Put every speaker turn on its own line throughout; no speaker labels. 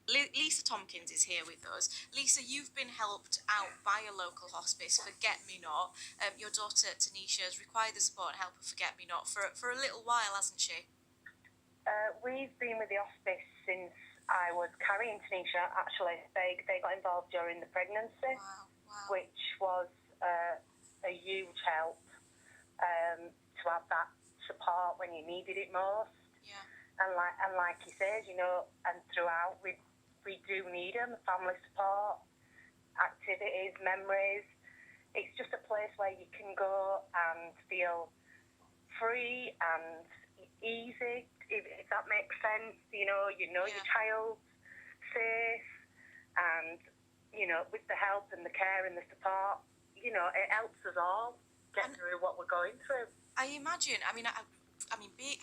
Lisa Thompkins is here with us. Lisa, you've been helped out by a local hospice, Forget Me Not. Your daughter Tanisha has required the support and help of Forget Me Not for a little while, hasn't she?
We've been with the hospice since I was carrying Tanisha. Actually, they got involved during the pregnancy,
Wow.
which was a huge help to have that support when you needed it most.
Yeah.
And like he says, and throughout we do need them, family support, activities, memories. It's just a place where you can go and feel free and easy, if that makes sense. Your child's safe, and with the help and the care and the support, it helps us all get through what we're going through.
I imagine.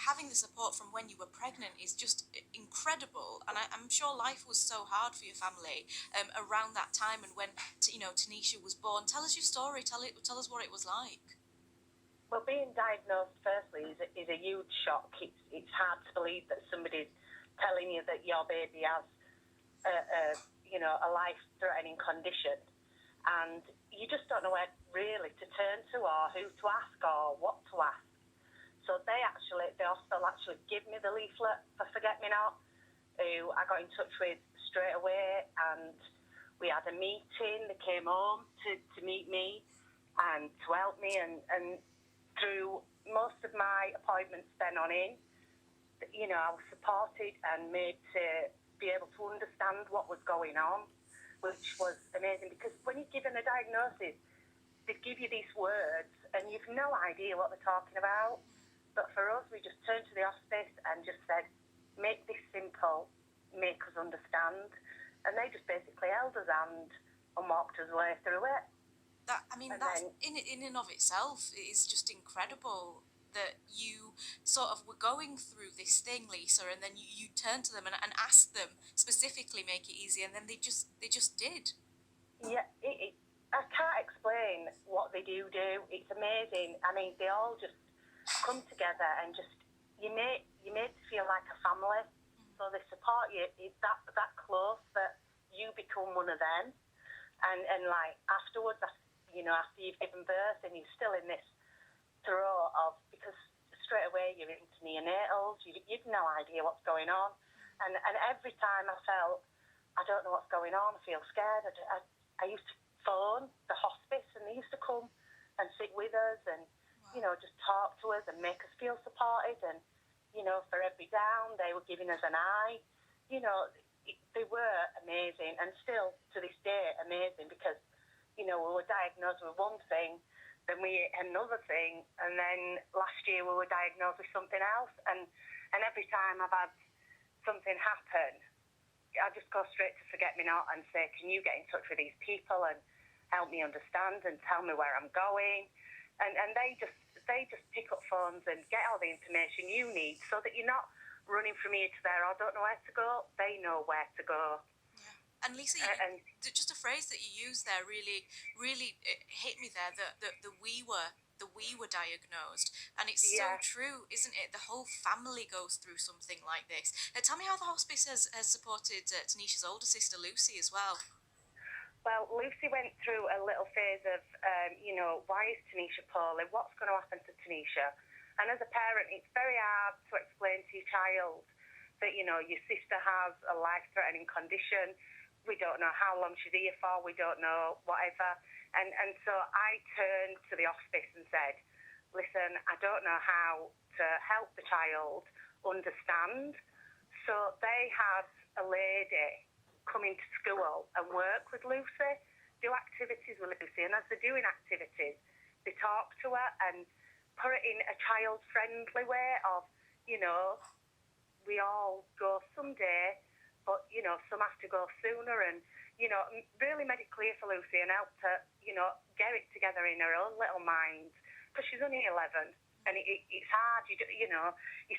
Having the support from when you were pregnant is just incredible, and I'm sure life was so hard for your family around that time and when Tanisha was born. Tell us your story. Tell us what it was like.
Well, being diagnosed firstly is a huge shock. It's hard to believe that somebody's telling you that your baby has a life-threatening condition, and you just don't know where really to turn to or who to ask or what to ask. So the hospital actually gave me the leaflet for Forget Me Not, who I got in touch with straight away, and we had a meeting. They came home to meet me and to help me, and through most of my appointments then on in, I was supported and made to be able to understand what was going on, which was amazing, because when you're given a diagnosis, they give you these words and you've no idea what they're talking about. But for us, we just turned to the hospice and just said, make this simple, make us understand. And they just basically held us hand and walked us way through it.
That's in and of itself is just incredible that you sort of were going through this thing, Lisa, and then you turned to them and asked them specifically make it easy, and then they just did.
Yeah, I can't explain what they do. It's amazing. I mean, they all just come together and just you're made to feel like a family. So they support you. It's that close that you become one of them. And like afterwards, after you've given birth and you're still in this throw of, because straight away you're into neonatals, you've no idea what's going on. And every time I felt, I don't know what's going on, I feel scared, I used to phone the hospice and they used to come and sit with us and, just talk to us and make us feel supported. And, for every down, they were giving us an eye. They were amazing, and still to this day amazing, because, we were diagnosed with one thing, then we ate another thing, and then last year we were diagnosed with something else. And every time I've had something happen, I just go straight to Forget Me Not and say, can you get in touch with these people and help me understand and tell me where I'm going? And they just pick up phones and get all the information you need, so that you're not running from here to there or don't know where to go. They know where to go.
Yeah. And Lisa, just a phrase that you used there really hit me there. The we were diagnosed, and it's so true, isn't it? The whole family goes through something like this. Tell me how the hospice has supported Tanisha's older sister Lucy as well.
Well, Lucy went through a little phase of, why is Tanisha poorly? What's going to happen to Tanisha? And as a parent, it's very hard to explain to your child that, your sister has a life-threatening condition. We don't know how long she's here for. We don't know whatever. And so I turned to the hospice and said, listen, I don't know how to help the child understand. So they had a lady come into school and work with Lucy, do activities with Lucy. And as they're doing activities, they talk to her and put it in a child-friendly way of, we all go someday, but, some have to go sooner, and, really made it clear for Lucy and helped her, get it together in her own little mind, because she's only 11, and it's hard, you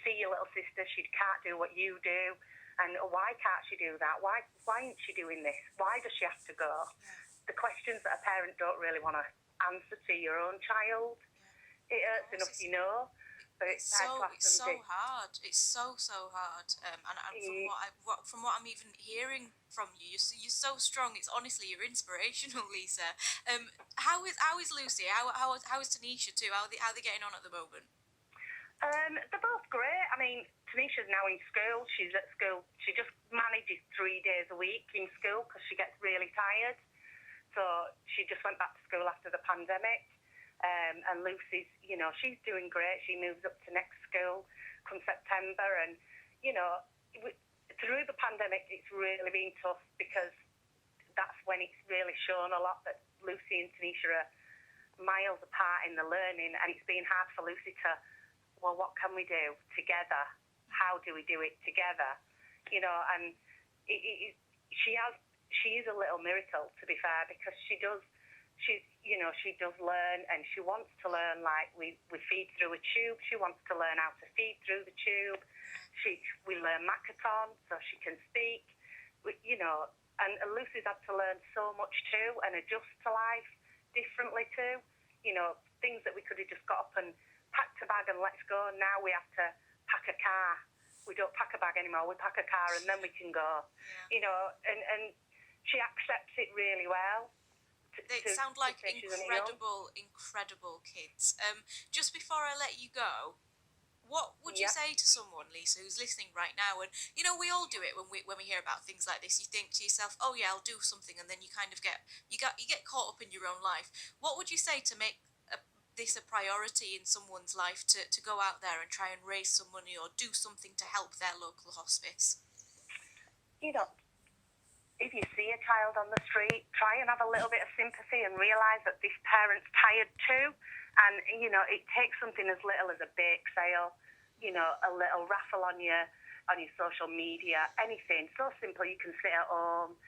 see your little sister, she can't do what you do, and why can't she do that? Why isn't she doing this? Why does she have to go? The questions that a parent don't really want to answer to your own child. It hurts enough, So
It's
it's hard to
so
ask
it's
them.
so hard. It's so hard. And from what I'm even hearing from you, you're so strong. It's honestly you're inspirational, Lisa. How is Lucy? How is Tanisha too? How are they getting on at the moment?
They're both great. I mean, Tanisha's now in school. She's at school. She just manages 3 days a week in school because she gets really tired. So she just went back to school after the pandemic. And Lucy's, she's doing great. She moves up to next school come September. And, through the pandemic, it's really been tough because that's when it's really shown a lot that Lucy and Tanisha are miles apart in the learning. And it's been hard for Lucy to, well, what can we do together? How do we do it together? And she is a little miracle, to be fair, because she does learn, and she wants to learn. Like we feed through a tube. She wants to learn how to feed through the tube. We learn Makaton so she can speak. And Lucy's had to learn so much too and adjust to life differently too. Things that we could have just got up and packed a bag and let's go. Now we have to pack a car. We don't pack a bag anymore. We pack a car and then we can go. And she accepts it really well.
They sound like incredible kids. Just before I let you go, what would you say to someone, Lisa, who's listening right now? And we all do it when we hear about things like this. You think to yourself, "Oh yeah, I'll do something," and then you kind of get caught up in your own life. What would you say to make this a priority in someone's life to go out there and try and raise some money or do something to help their local hospice?
If you see a child on the street, try and have a little bit of sympathy and realise that this parent's tired too. And, it takes something as little as a bake sale, a little raffle on your social media, anything. So simple, you can sit at home.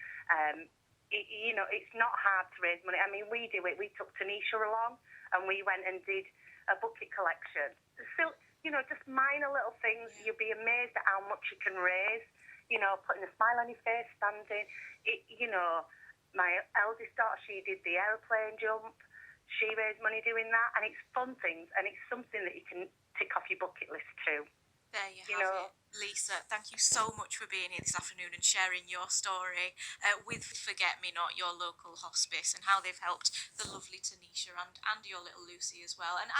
It's not hard to raise money. I mean, we do it. We took Tanisha along and we went and did a bucket collection. So, just minor little things. You'll be amazed at how much you can raise. Putting a smile on your face, standing. My eldest daughter, she did the aeroplane jump. She raised money doing that, and it's fun things, and it's something that you can tick off your bucket list too.
There you have it. Lisa, thank you so much for being here this afternoon and sharing your story with Forget Me Not, your local hospice, and how they've helped the lovely Tanisha and your little Lucy as well. And